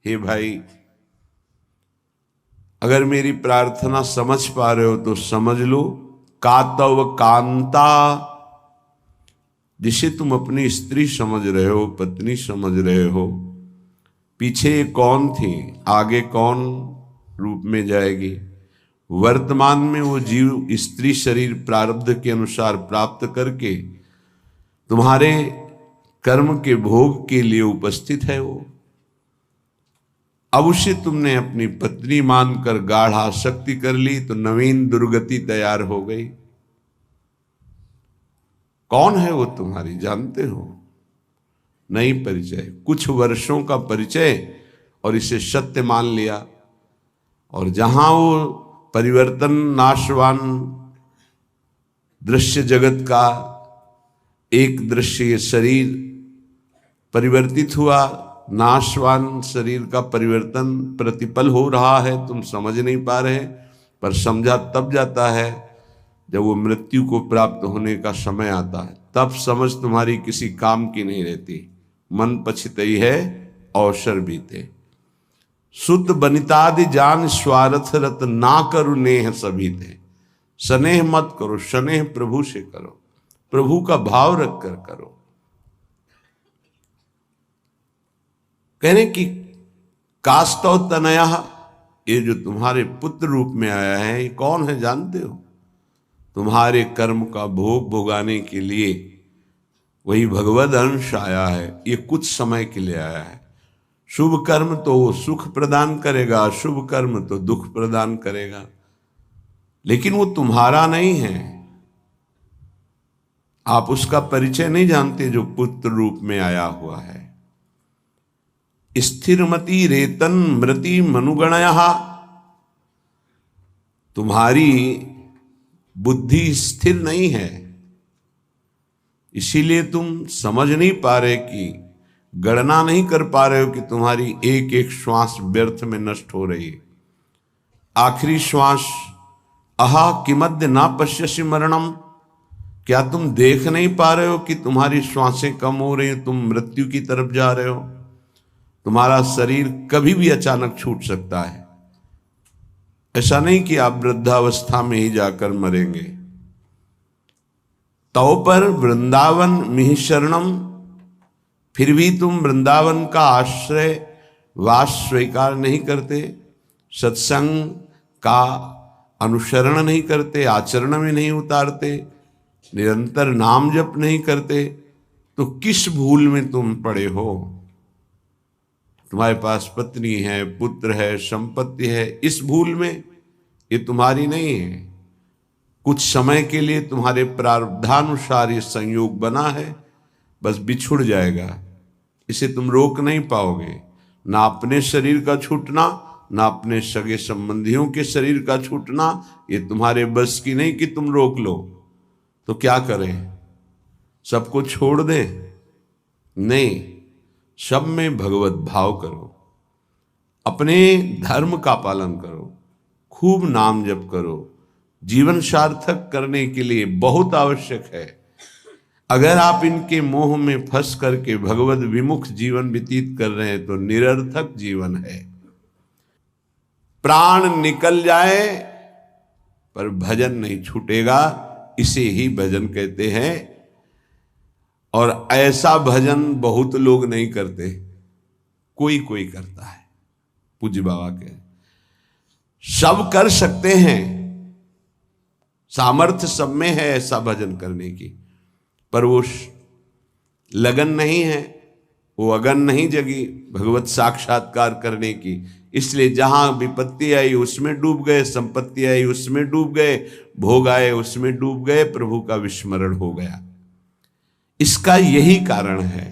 हे भाई, अगर मेरी प्रार्थना समझ पा रहे हो तो समझ लो। कातव कांता, जिसे तुम अपनी स्त्री समझ रहे हो, पत्नी समझ रहे हो, पीछे कौन थी, आगे कौन रूप में जाएगी। वर्तमान में वो जीव स्त्री शरीर प्रारब्ध के अनुसार प्राप्त करके तुम्हारे कर्म के भोग के लिए उपस्थित है। वो अब उसे तुमने अपनी पत्नी मानकर गाढ़ आसक्ति कर ली तो नवीन दुर्गति तैयार हो गई। कौन है वो तुम्हारी, जानते हो? नहीं परिचय, कुछ वर्षों का परिचय और इसे सत्य मान लिया। और जहां वो परिवर्तन नाशवान दृश्य जगत का एक दृश्य, ये शरीर परिवर्तित हुआ, नाशवान शरीर का परिवर्तन प्रतिपल हो रहा है, तुम समझ नहीं पा रहे। पर समझा तब जाता है जब वो मृत्यु को प्राप्त होने का समय आता है, तब समझ तुम्हारी किसी काम की नहीं रहती। मन पछितई है अवसर बीते। शुद्ध बनितादि जान स्वार्थ रत, ना करो नेह सभी थे। स्नेह मत करो, स्नेह प्रभु से करो, प्रभु का भाव रख कर करो। कहने की कास्तव तनया, ये जो तुम्हारे पुत्र रूप में आया है, ये कौन है जानते हो? तुम्हारे कर्म का भोग भोगाने के लिए वही भगवद अंश आया है। ये कुछ समय के लिए आया है। शुभ कर्म तो वो सुख प्रदान करेगा, अशुभ कर्म तो दुख प्रदान करेगा, लेकिन वो तुम्हारा नहीं है। आप उसका परिचय नहीं जानते जो पुत्र रूप में आया हुआ है। स्थिरमति रेतन मृति मनुगणया, तुम्हारी बुद्धि स्थिर नहीं है, इसीलिए तुम समझ नहीं पा रहे कि, गणना नहीं कर पा रहे हो कि तुम्हारी एक एक श्वास व्यर्थ में नष्ट हो रही है। आखिरी श्वास, अहा किमद्य ना पश्यसि मरणम, क्या तुम देख नहीं पा रहे हो कि तुम्हारी श्वासें कम हो रही हैं, तुम मृत्यु की तरफ जा रहे हो। तुम्हारा शरीर कभी भी अचानक छूट सकता है। ऐसा नहीं कि आप वृद्धावस्था में ही जाकर मरेंगे। तो पर वृंदावन मिहि शरणम, फिर भी तुम वृंदावन का आश्रय वास स्वीकार नहीं करते, सत्संग का अनुसरण नहीं करते, आचरण में नहीं उतारते, निरंतर नाम जप नहीं करते, तो किस भूल में तुम पड़े हो? तुम्हारे पास पत्नी है, पुत्र है, संपत्ति है, इस भूल में, ये तुम्हारी नहीं है। कुछ समय के लिए तुम्हारे प्रारब्धानुसार ये संयोग बना है, बस बिछुड़ जाएगा, इसे तुम रोक नहीं पाओगे। ना अपने शरीर का छूटना, ना अपने सगे संबंधियों के शरीर का छूटना, ये तुम्हारे बस की नहीं कि तुम रोक लो। तो क्या करें, सबको छोड़ दें? नहीं, सब में भगवत भाव करो, अपने धर्म का पालन करो, खूब नाम जप करो। जीवन सार्थक करने के लिए बहुत आवश्यक है। अगर आप इनके मोह में फंस करके भगवत विमुख जीवन व्यतीत कर रहे हैं तो निरर्थक जीवन है। प्राण निकल जाए पर भजन नहीं छूटेगा, इसे ही भजन कहते हैं। और ऐसा भजन बहुत लोग नहीं करते, कोई कोई करता है। पूज्य बाबा के सब कर सकते हैं, सामर्थ्य सब में है ऐसा भजन करने की, पर वो लगन नहीं है, वो अगन नहीं जगी भगवत साक्षात्कार करने की। इसलिए जहां विपत्ति आई उसमें डूब गए, संपत्ति आई उसमें डूब गए, भोग आए उसमें डूब गए, प्रभु का विस्मरण हो गया। इसका यही कारण है।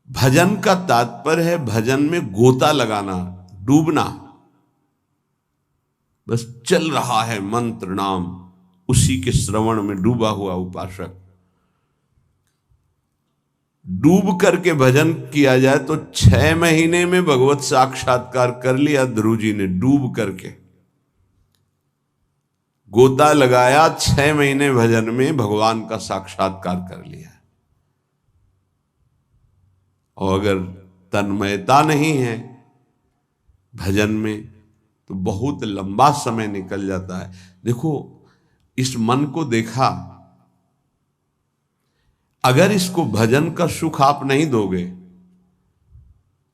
भजन का तात्पर्य है भजन में गोता लगाना, डूबना। बस चल रहा है मंत्र नाम, उसी के श्रवण में डूबा हुआ उपासक। डूब करके भजन किया जाए तो 6 महीने में भगवत साक्षात्कार कर लिया ध्रुव जी ने। डूब करके गोता लगाया, 6 महीने भजन में भगवान का साक्षात्कार कर लिया। और अगर तन्मयता नहीं है भजन में, तो बहुत लंबा समय निकल जाता है। देखो, इस मन को देखा, अगर इसको भजन का सुख आप नहीं दोगे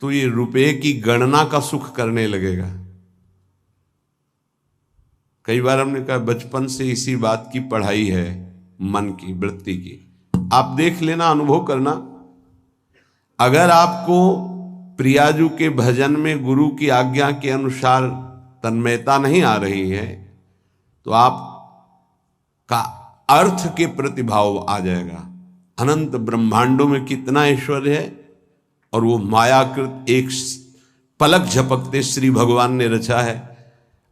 तो ये रुपए की गणना का सुख करने लगेगा। कई बार हमने कहा बचपन से इसी बात की पढ़ाई है, मन की वृत्ति की। आप देख लेना, अनुभव करना, अगर आपको प्रियाजू के भजन में गुरु की आज्ञा के अनुसार तन्मयता नहीं आ रही है तो आप का अर्थ के प्रति भाव आ जाएगा। अनंत ब्रह्मांडों में कितना ऐश्वर्य है और वो मायाकृत एक पलक झपकते श्री भगवान ने रचा है।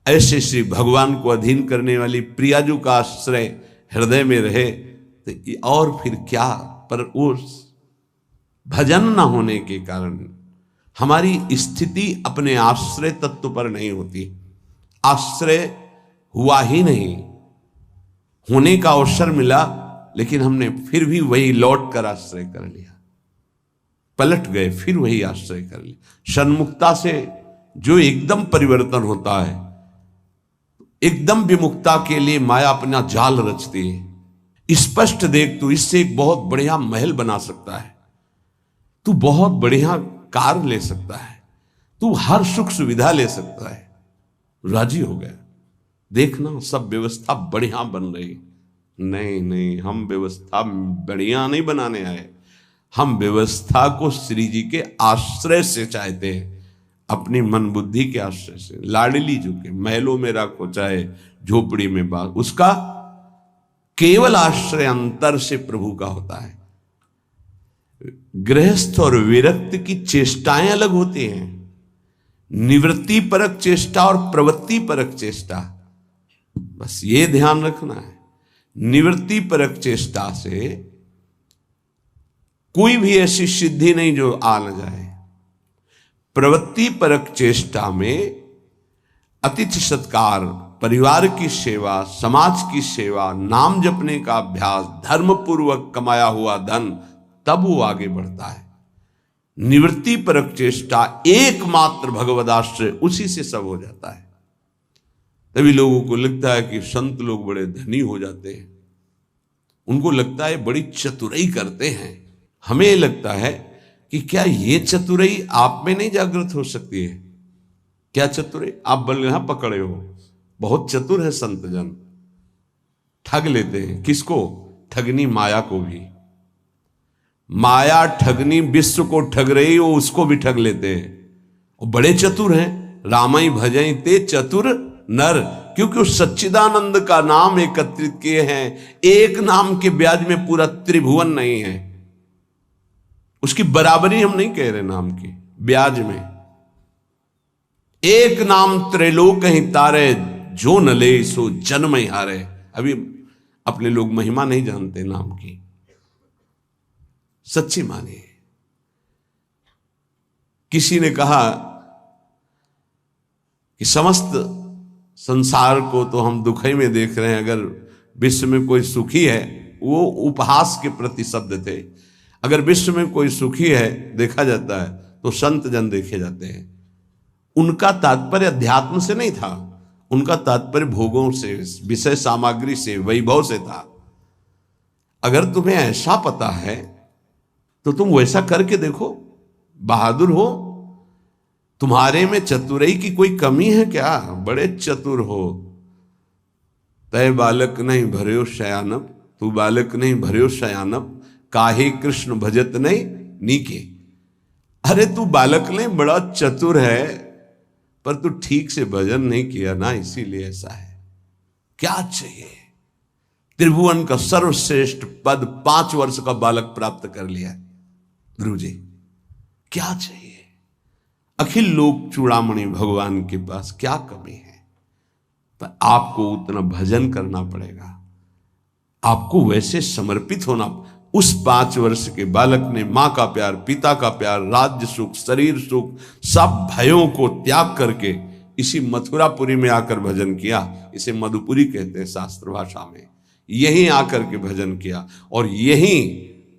ऐसे श्री भगवान को अधीन करने वाली प्रियाजू का आश्रय हृदय में रहे तो और फिर क्या। पर उस भजन न होने के कारण हमारी स्थिति अपने आश्रय तत्व पर नहीं होती। आश्रय हुआ ही नहीं, होने का अवसर मिला लेकिन हमने फिर भी वही लौट कर आश्रय कर लिया, पलट गए, फिर वही आश्रय कर लिया। सन्मुक्ता से जो एकदम परिवर्तन होता है, एकदम विमुक्ता के लिए माया अपना जाल रचती है। स्पष्ट देख, तू इससे एक बहुत बढ़िया महल बना सकता है, तू बहुत बढ़िया कार ले सकता है, तू हर सुख सुविधा ले सकता है। राजी हो गया, देखना सब व्यवस्था बढ़िया बन रही। नहीं नहीं, हम व्यवस्था बढ़िया नहीं बनाने आए, हम व्यवस्था को श्री जी के आश्रय से चाहते हैं, अपनी मन बुद्धि के आश्रय से। लाडली जो के महलों में रखो चाहे झोपड़ी में बात, उसका केवल आश्रय अंतर से प्रभु का होता है। गृहस्थ और विरक्त की चेष्टाएं अलग होती हैं, निवृत्ति परक चेष्टा और प्रवृत्ति परक चेष्टा, बस ये ध्यान रखना है। निवृत्ति परक चेष्टा से कोई भी ऐसी सिद्धि नहीं जो आ न जाए। प्रवृत्ति परक चेष्टा में अतिथि सत्कार, परिवार की सेवा, समाज की सेवा, नाम जपने का अभ्यास, धर्म पूर्वक कमाया हुआ धन, तब वो आगे बढ़ता है। निवृत्ति परक चेष्टा एकमात्र भगवदाश्रय, उसी से सब हो जाता है। तभी लोगों को लगता है कि संत लोग बड़े धनी हो जाते हैं, उनको लगता है बड़ी चतुराई करते हैं। हमें लगता है कि क्या ये चतुराई आप में नहीं जागृत हो सकती है? क्या चतुराई? आप बल पकड़े हो, बहुत चतुर है संत जन, ठग लेते हैं। किसको? ठगनी माया को भी। माया ठगनी विश्व को ठग रही हो, उसको भी ठग लेते हैं, और बड़े चतुर हैं। रामई भजई ते चतुर नर, क्योंकि उस सच्चिदानंद का नाम एकत्रित किए हैं। एक नाम के ब्याज में पूरा त्रिभुवन नहीं है, उसकी बराबरी हम नहीं कह रहे नाम की ब्याज में। एक नाम त्रैलोक ही तारे, जो न ले सो जन्म ही हारे। अभी अपने लोग महिमा नहीं जानते नाम की, सच्ची मानिए। किसी ने कहा कि समस्त संसार को तो हम दुखई में देख रहे हैं, अगर विश्व में कोई सुखी है, वो उपहास के प्रति शब्द थे, अगर विश्व में कोई सुखी है देखा जाता है तो संत जन देखे जाते हैं। उनका तात्पर्य अध्यात्म से नहीं था, उनका तात्पर्य भोगों से, विषय सामग्री से, वैभव से था। अगर तुम्हें ऐसा पता है तो तुम वैसा करके देखो, बहादुर हो। तुम्हारे में चतुराई की कोई कमी है क्या? बड़े चतुर हो। तय बालक नहीं भर्यो शयानप, तू बालक नहीं भर्यो शयानप, काहे कृष्ण भजत नहीं नीके। अरे तू बालक नहीं, बड़ा चतुर है, पर तू ठीक से भजन नहीं किया ना, इसीलिए ऐसा है। क्या चाहिए? त्रिभुवन का सर्वश्रेष्ठ पद 5 वर्ष का बालक प्राप्त कर लिया गुरु जी, क्या चाहिए? अखिल लोक चूड़ामणि भगवान के पास क्या कमी है? पर आपको उतना भजन करना पड़ेगा, आपको वैसे समर्पित होना। उस 5 वर्ष के बालक ने मां का प्यार, पिता का प्यार, राज्य सुख, शरीर सुख, सब भयों को त्याग करके इसी मथुरापुरी में आकर भजन किया। इसे मधुपुरी कहते हैं शास्त्र भाषा में। यहीं आकर के भजन किया और यहीं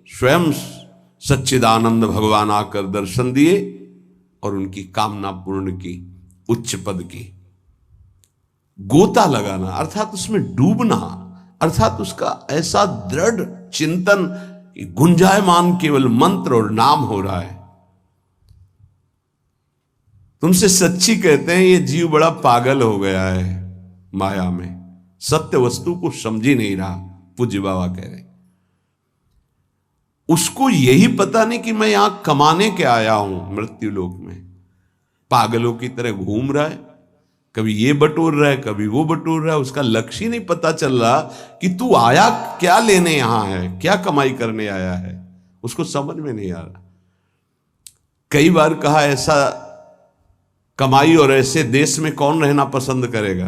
स्वयं सच्चिदानंद भगवान आकर दर्शन दिए और उनकी कामना पूर्ण की, उच्च पद की। गोता लगाना अर्थात उसमें डूबना, अर्थात उसका ऐसा दृढ़ चिंतन कि गुंजायमान केवल मंत्र और नाम हो रहा है। तुमसे सच्ची कहते हैं ये जीव बड़ा पागल हो गया है माया में, सत्य वस्तु को समझ ही नहीं रहा। पूज्य बाबा कह रहे उसको यही पता नहीं कि मैं यहां कमाने के आया हूं मृत्यु लोक में। पागलों की तरह घूम रहा है, कभी ये बटोर रहा है कभी वो बटोर रहा है, उसका लक्ष्य ही नहीं पता चल रहा कि तू आया क्या लेने यहां है, क्या कमाई करने आया है, उसको समझ में नहीं आ रहा। कई बार कहा ऐसा कमाई और ऐसे देश में कौन रहना पसंद करेगा।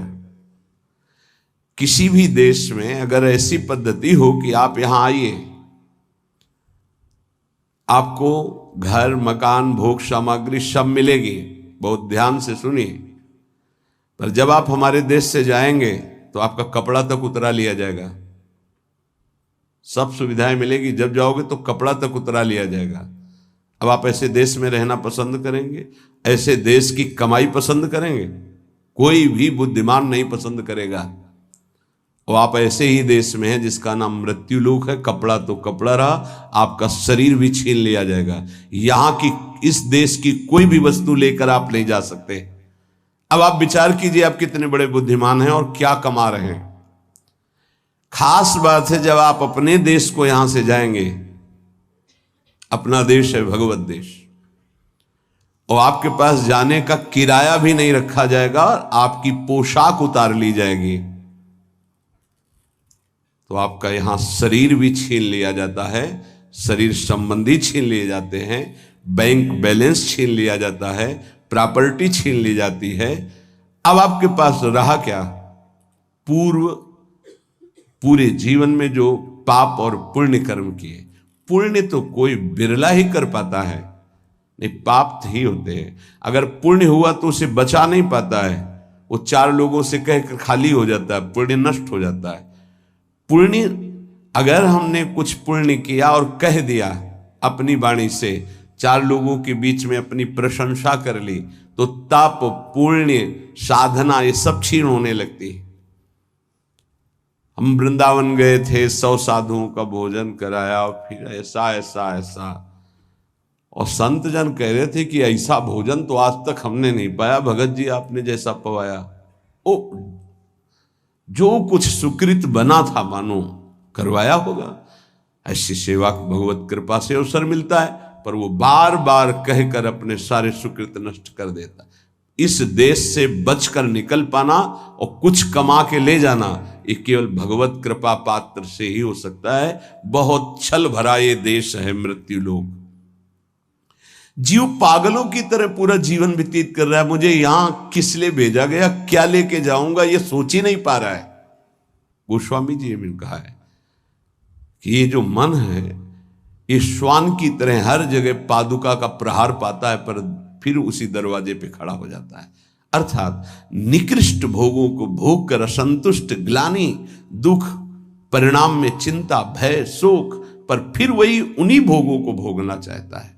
किसी भी देश में अगर ऐसी पद्धति हो कि आप यहां आइए, आपको घर मकान भोग सामग्री सब मिलेगी, बहुत ध्यान से सुनिए, पर जब आप हमारे देश से जाएंगे तो आपका कपड़ा तक उतरा लिया जाएगा। सब सुविधाएं मिलेगी, जब जाओगे तो कपड़ा तक उतरा लिया जाएगा। अब आप ऐसे देश में रहना पसंद करेंगे, ऐसे देश की कमाई पसंद करेंगे? कोई भी बुद्धिमान नहीं पसंद करेगा। और आप ऐसे ही देश में हैं जिसका नाम मृत्यु लोक है। कपड़ा तो कपड़ा रहा, आपका शरीर भी छीन लिया जाएगा। यहां की इस देश की कोई भी वस्तु लेकर आप नहीं जा सकते। अब आप विचार कीजिए आप कितने बड़े बुद्धिमान हैं और क्या कमा रहे हैं। खास बात है जब आप अपने देश को यहां से जाएंगे, अपना देश है भगवत देश, और आपके पास जाने का किराया भी नहीं रखा जाएगा और आपकी पोशाक उतार ली जाएगी, तो आपका यहां शरीर भी छीन लिया जाता है, शरीर संबंधी छीन लिए जाते हैं, बैंक बैलेंस छीन लिया जाता है, प्रॉपर्टी छीन ली जाती है। अब आपके पास रहा क्या? पूरे जीवन में जो पाप और पुण्य कर्म किए। पुण्य तो कोई बिरला ही कर पाता है, नहीं पाप ही होते हैं। अगर पुण्य हुआ तो उसे बचा नहीं पाता है, वो चार लोगों से कहकर खाली हो जाता है, पुण्य नष्ट हो जाता है। पुण्य अगर हमने कुछ पुण्य किया और कह दिया अपनी वाणी से, चार लोगों के बीच में अपनी प्रशंसा कर ली, तो तप पुण्य साधना ये सब क्षीण होने लगती है। हम वृंदावन गए थे, 100 साधुओं का भोजन कराया और फिर ऐसा ऐसा ऐसा, और संत जन कह रहे थे कि ऐसा भोजन तो आज तक हमने नहीं पाया भगत जी, आपने जैसा पवाया। ओ जो कुछ सुकृत बना था मानो करवाया होगा। ऐसी सेवा भगवत कृपा से अवसर मिलता है, पर वो बार बार कहकर अपने सारे सुकृत नष्ट कर देता। इस देश से बचकर निकल पाना और कुछ कमा के ले जाना, ये केवल भगवत कृपा पात्र से ही हो सकता है। बहुत छल भरा ये देश है मृत्यु लोक। जीव पागलों की तरह पूरा जीवन व्यतीत कर रहा है। मुझे यहां किस लिए भेजा गया, क्या लेके जाऊंगा, ये सोच ही नहीं पा रहा है। गोस्वामी जी ने कहा है कि ये जो मन है ये श्वान की तरह हर जगह पादुका का प्रहार पाता है, पर फिर उसी दरवाजे पे खड़ा हो जाता है। अर्थात निकृष्ट भोगों को भोग कर असंतुष्ट, ग्लानि, दुख, परिणाम में चिंता, भय, शोक, पर फिर वही उन्हीं भोगों को भोगना चाहता है।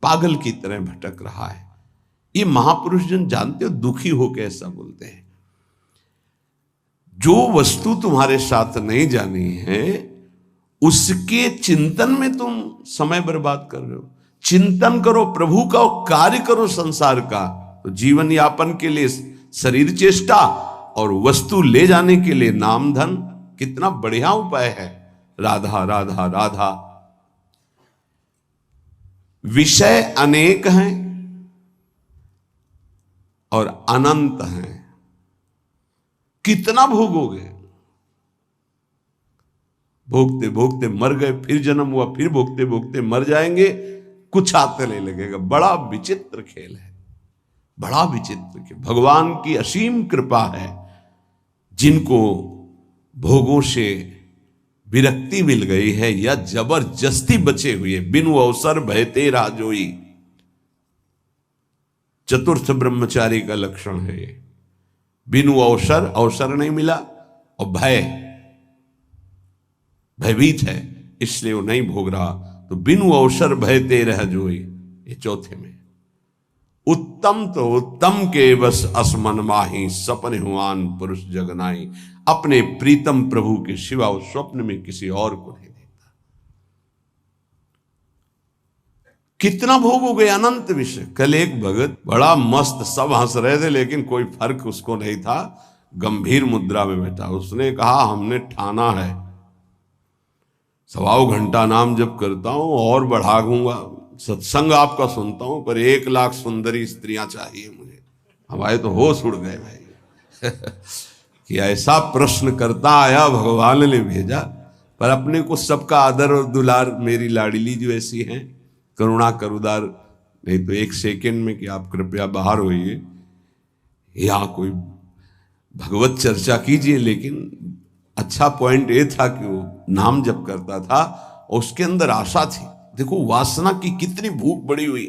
पागल की तरह भटक रहा है। ये महापुरुष जन जानते हो, दुखी होकर ऐसा बोलते हैं। जो वस्तु तुम्हारे साथ नहीं जानी है उसके चिंतन में तुम समय बर्बाद कर रहे हो। चिंतन करो प्रभु का और कार्य करो संसार का, तो जीवन यापन के लिए शरीर चेष्टा और वस्तु ले जाने के लिए नाम धन, कितना बढ़िया उपाय है। राधा राधा राधा। विषय अनेक हैं और अनंत हैं, कितना भोगोगे। भोगते भोगते मर गए, फिर जन्म हुआ, फिर भोगते भोगते मर जाएंगे, कुछ हाथ नहीं लगेगा। बड़ा विचित्र खेल है, बड़ा विचित्र खेल। भगवान की असीम कृपा है। जिनको भोगों से विरक्ति मिल गई है या जबरदस्ती बचे हुए, बिनु अवसर भयते राजोई, चतुर्थ ब्रह्मचारी का लक्षण है ये। बिनु अवसर नहीं मिला और भयभीत है, इसलिए वो नहीं भोग रहा। तो बिनु अवसर भयते रह जोई, ये चौथे में। उत्तम तो उत्तम के बस असमन माही, सपने हुआन पुरुष जगनाई। अपने प्रीतम प्रभु के सिवा उस स्वप्न में किसी और को नहीं देखता। कितना भोगोगे अनंत विषय। कल एक भगत बड़ा मस्त, सब हंस रहे थे लेकिन कोई फर्क उसको नहीं था, गंभीर मुद्रा में बैठा। उसने कहा हमने ठाना है 1.25 घंटा नाम जप करता हूं और बढ़ा दूंगा, सत्संग आपका सुनता हूं, पर 1 लाख सुंदरी स्त्रियां चाहिए मुझे। हमारे तो होश उड़ गए भाई कि ऐसा प्रश्न करता आया, भगवान ने भेजा। पर अपने को सबका आदर और दुलार, मेरी लाडली जो ऐसी हैं, करुणा करुदार, नहीं तो 1 सेकेंड में कि आप कृपया बाहर होइए या कोई भगवत चर्चा कीजिए। लेकिन अच्छा पॉइंट ये था कि वो नाम जप करता था और उसके अंदर आशा थी। देखो वासना की कितनी भूख बड़ी हुई,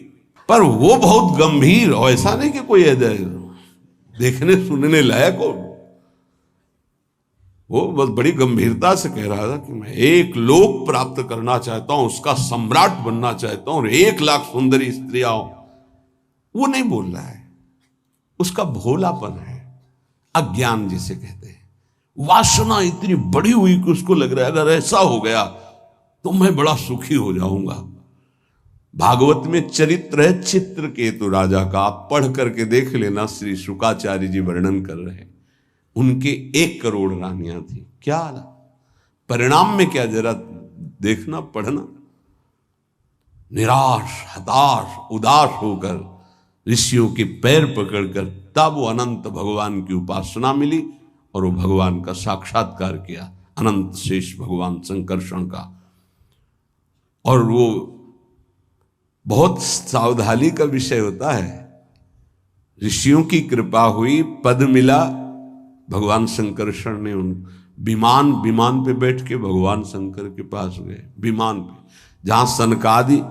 पर वो बहुत गंभीर, और ऐसा नहीं कि कोई देखने सुनने लायक हो, वो बस बड़ी गंभीरता से कह रहा था कि मैं 1 लोक प्राप्त करना चाहता हूं, उसका सम्राट बनना चाहता हूं और 1 लाख सुंदरी स्त्रियां हो। वो नहीं बोल रहा है, उसका भोलापन है, अज्ञान जिसे कहते हैं। वासना इतनी बड़ी हुई कि उसको लग रहा है अगर ऐसा हो गया तो मैं बड़ा सुखी हो जाऊंगा। भागवत में चरित्र है चित्रकेतु राजा का, आप पढ़ करके देख लेना, श्री शुकाचार्य जी वर्णन कर रहे हैं। उनके 1 करोड़ रानियां थी। क्या परिणाम में क्या, जरा देखना पढ़ना। निराश, हताश, उदास होकर ऋषियों के पैर पकड़कर तब वो अनंत भगवान की उपासना मिली और वो भगवान का साक्षात्कार किया, अनंत शेष भगवान संकर्षण का। और वो बहुत सावधानी का विषय होता है। ऋषियों की कृपा हुई, पद मिला, भगवान संकर्षण ने उन विमान पे बैठ के भगवान शंकर के पास गए। विमान पे जहां सनकादि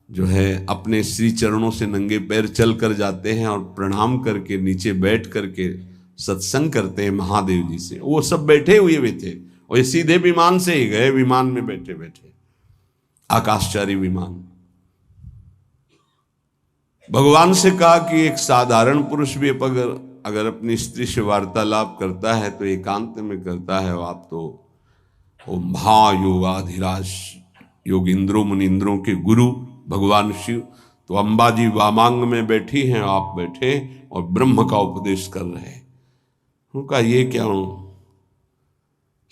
जो है अपने श्री चरणों से नंगे पैर चल कर जाते हैं और प्रणाम करके नीचे बैठ करके सत्संग करते हैं महादेव जी से, वो सब बैठे हुए भी थे और ये सीधे विमान से ही गए। विमान में बैठे बैठे आकाशचारी विमान। भगवान से कहा कि एक साधारण पुरुष भी अगर अपनी स्त्री से वार्तालाप करता है तो एकांत में करता है, और आप तो वो महायोगाधिराज योगिंद्रों मुनिंद्रों के गुरु भगवान शिव, तो अंबाजी वामांग में बैठी हैं, आप बैठे और ब्रह्म का उपदेश कर रहे हैं। उनका ये क्या हूं,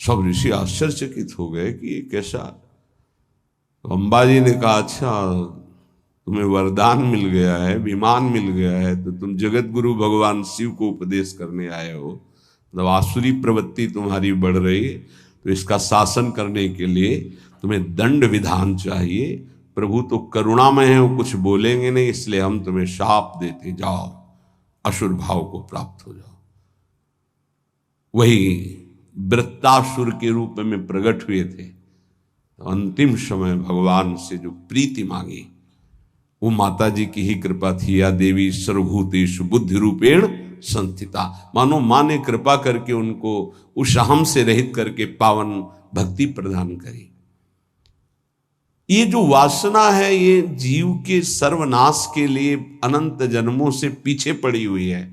सब ऋषि आश्चर्यचकित हो गए कि ये कैसा। तो अंबाजी ने कहा अच्छा तुम्हें वरदान मिल गया है, विमान मिल गया है, तो तुम जगत गुरु भगवान शिव को उपदेश करने आए हो, मतलब आसुरी प्रवृत्ति तुम्हारी बढ़ रही है, तो इसका शासन करने के लिए तुम्हें दंड विधान चाहिए। प्रभु तो करुणामय है, वो कुछ बोलेंगे नहीं, इसलिए हम तुम्हें शाप देते, जाओ असुर भाव को प्राप्त हो जाओ। वही वृत्तासुर के रूप में प्रकट हुए थे। तो अंतिम समय भगवान से जो प्रीति मांगी वो माता जी की ही कृपा थी। या देवी सर्वभूतेषु बुद्धि रूपेण संस्थिता, मानो मां ने कृपा करके उनको उस अहम से रहित करके पावन भक्ति प्रदान करी। ये जो वासना है ये जीव के सर्वनाश के लिए अनंत जन्मों से पीछे पड़ी हुई है।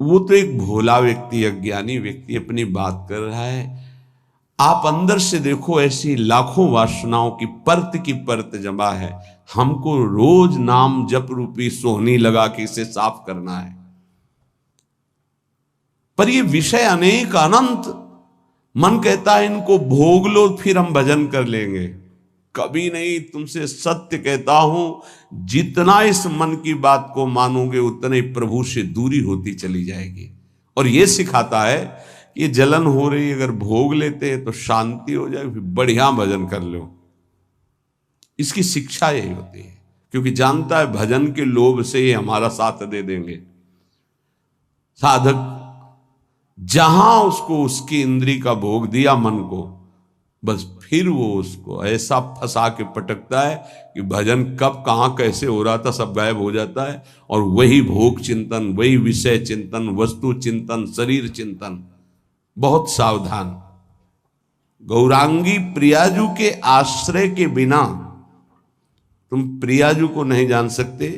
वो तो एक भोला व्यक्ति, अज्ञानी व्यक्ति अपनी बात कर रहा है। आप अंदर से देखो, ऐसी लाखों वासनाओं की परत जमा है। हमको रोज नाम जप रूपी सोहनी लगा के इसे साफ करना है। पर ये विषय अनेक अनंत, मन कहता है इनको भोग लो फिर हम भजन कर लेंगे। कभी नहीं, तुमसे सत्य कहता हूं, जितना इस मन की बात को मानोगे उतने प्रभु से दूरी होती चली जाएगी। और यह सिखाता है कि ये जलन हो रही, अगर भोग लेते हैं तो शांति हो जाए, फिर बढ़िया भजन कर लो। इसकी शिक्षा यही होती है, क्योंकि जानता है भजन के लोभ से ही हमारा साथ दे देंगे। साधक जहां उसको उसकी इंद्री का भोग दिया मन को, बस फिर वो उसको ऐसा फंसा के पटकता है कि भजन कब कहां कैसे हो रहा था सब गायब हो जाता है। और वही भोग चिंतन, वही विषय चिंतन, वस्तु चिंतन, शरीर चिंतन। बहुत सावधान। गौरांगी प्रियाजू के आश्रय के बिना तुम प्रियाजू को नहीं जान सकते,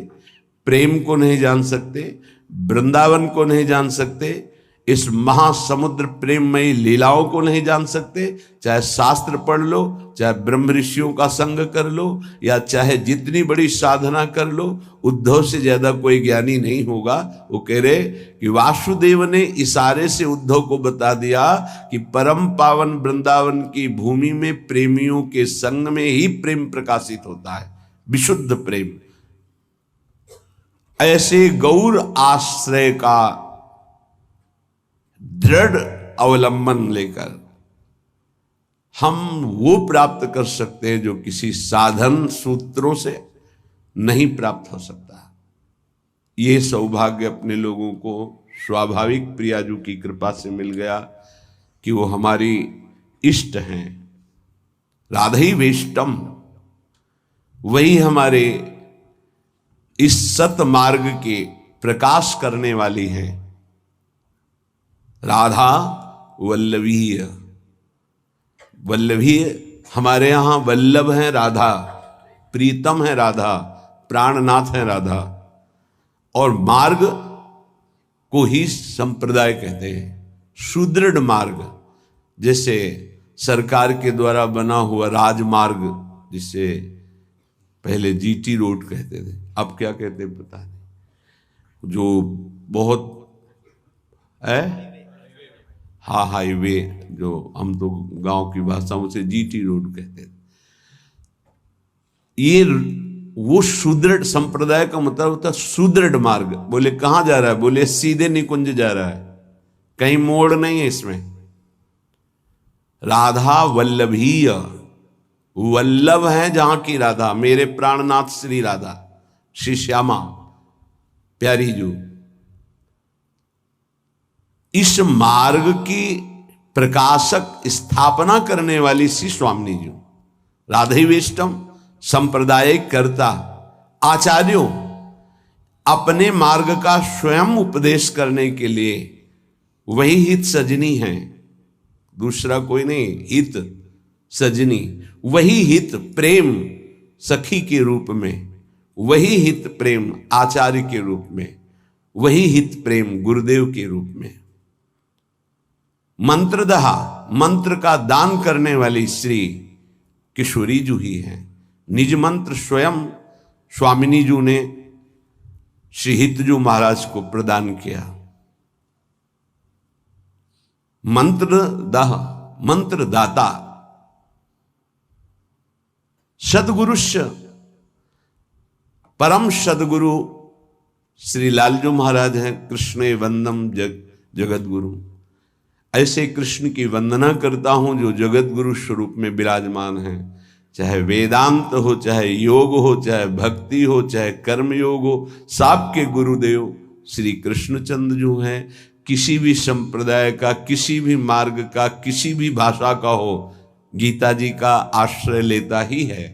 प्रेम को नहीं जान सकते, वृंदावन को नहीं जान सकते, इस महासमुद्र प्रेममयी लीलाओं को नहीं जान सकते। चाहे शास्त्र पढ़ लो, चाहे ब्रह्म ऋषियों का संग कर लो, या चाहे जितनी बड़ी साधना कर लो, उद्धव से ज्यादा कोई ज्ञानी नहीं होगा। वो कह रहे कि वासुदेव ने इशारे से उद्धव को बता दिया कि परम पावन वृंदावन की भूमि में प्रेमियों के संग में ही प्रेम प्रकाशित होता है, विशुद्ध प्रेम। ऐसे गौर आश्रय का दृढ़ अवलंबन लेकर हम वो प्राप्त कर सकते हैं जो किसी साधन सूत्रों से नहीं प्राप्त हो सकता। ये सौभाग्य अपने लोगों को स्वाभाविक प्रियाजू की कृपा से मिल गया कि वो हमारी इष्ट हैं। राधई वेष्टम, वही हमारे इस सत मार्ग के प्रकाश करने वाली हैं। राधा वल्लभीय, वल्लभीय हमारे यहां वल्लभ हैं राधा, प्रीतम है राधा, प्राणनाथ है राधा। और मार्ग को ही संप्रदाय कहते हैं, सुदृढ़ मार्ग। जैसे सरकार के द्वारा बना हुआ राजमार्ग, जिसे पहले जीटी रोड कहते थे, अब क्या कहते हैं पता नहीं, जो बहुत है हाँ हाईवे, जो हम तो गांव की भाषा में उसे जीटी रोड कहते थे। ये वो सुदृढ़ संप्रदाय का मतलब होता है सुदृढ़ मार्ग। बोले कहां जा रहा है? बोले सीधे निकुंज जा रहा है, कहीं मोड़ नहीं है इसमें। राधा वल्लभीय, वल्लभ है जहां की राधा, मेरे प्राणनाथ श्री राधा, श्री श्यामा प्यारी जो। इस मार्ग की प्रकाशक स्थापना करने वाली श्री स्वामिनी जी, राधई वेष्टम संप्रदाय कर्ता आचार्यों, अपने मार्ग का स्वयं उपदेश करने के लिए वही हित सजनी है, दूसरा कोई नहीं। हित सजनी, वही हित प्रेम सखी के रूप में, वही हित प्रेम आचार्य के रूप में, वही हित प्रेम गुरुदेव के रूप में। मंत्रदहा, मंत्र का दान करने वाली श्री किशोरी जू ही है। निज मंत्र स्वयं स्वामिनी जू ने श्री हितजू महाराज को प्रदान किया। मंत्रदह, मंत्रदाता, सदगुरुश्य, परम सदगुरु श्री लालजू महाराज हैं। कृष्णे वंदम जगत गुरु, ऐसे कृष्ण की वंदना करता हूं जो जगत गुरु स्वरूप में विराजमान हैं। चाहे वेदांत हो, चाहे योग हो, चाहे भक्ति हो, चाहे कर्म योग हो, सबके गुरुदेव श्री कृष्णचंद्र जो हैं। किसी भी संप्रदाय का, किसी भी मार्ग का, किसी भी भाषा का हो, गीता जी का आश्रय लेता ही है।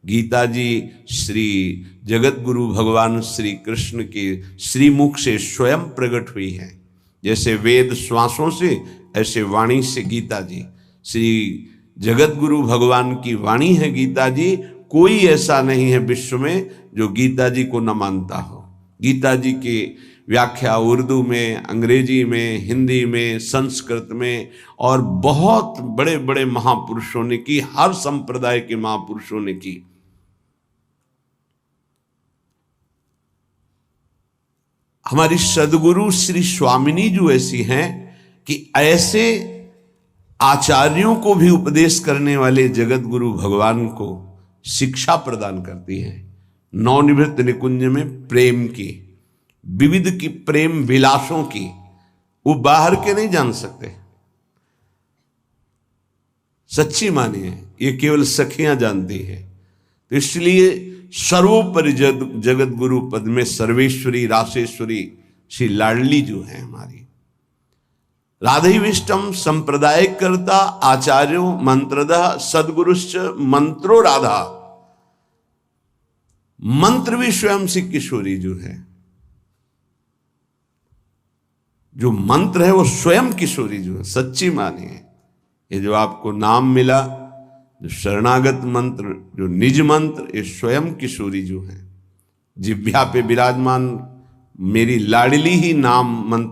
गीता जी श्री जगत गुरु भगवान श्री कृष्ण के श्रीमुख से स्वयं प्रकट हुई है। जैसे वेद श्वासों से, ऐसे वाणी से गीता जी श्री जगत गुरु भगवान की वाणी है गीता जी। कोई ऐसा नहीं है विश्व में जो गीता जी को न मानता हो। गीता जी की व्याख्या उर्दू में, अंग्रेजी में, हिंदी में, संस्कृत में और बहुत बड़े बड़े महापुरुषों ने की, हर संप्रदाय के महापुरुषों ने की। हमारी सदगुरु श्री स्वामिनी जो ऐसी हैं कि ऐसे आचार्यों को भी उपदेश करने वाले जगत गुरु भगवान को शिक्षा प्रदान करती हैं। नवनिवृत्त निकुंज में प्रेम की, विविध की प्रेम विलासों की, वो बाहर के नहीं जान सकते। सच्ची मानिए, ये केवल सखियां जानती है। तो इसलिए सर्वोपरि जगत गुरु पद में सर्वेश्वरी रासेश्वरी श्री लाडली जो है हमारी। राधई विष्टम संप्रदाय करता आचार्यो मंत्रदः सदगुरुश्च मंत्रो राधा। मंत्र भी स्वयं श्री किशोरी जो है, जो मंत्र है वो स्वयं किशोरी जो है। सच्ची मानिए, ये जो आपको नाम मिला, जो शरणागत मंत्र, जो निज मंत्र, ये स्वयं किशोरी जो है जिह्वा पे विराजमान मेरी लाडली ही नाम मंत्र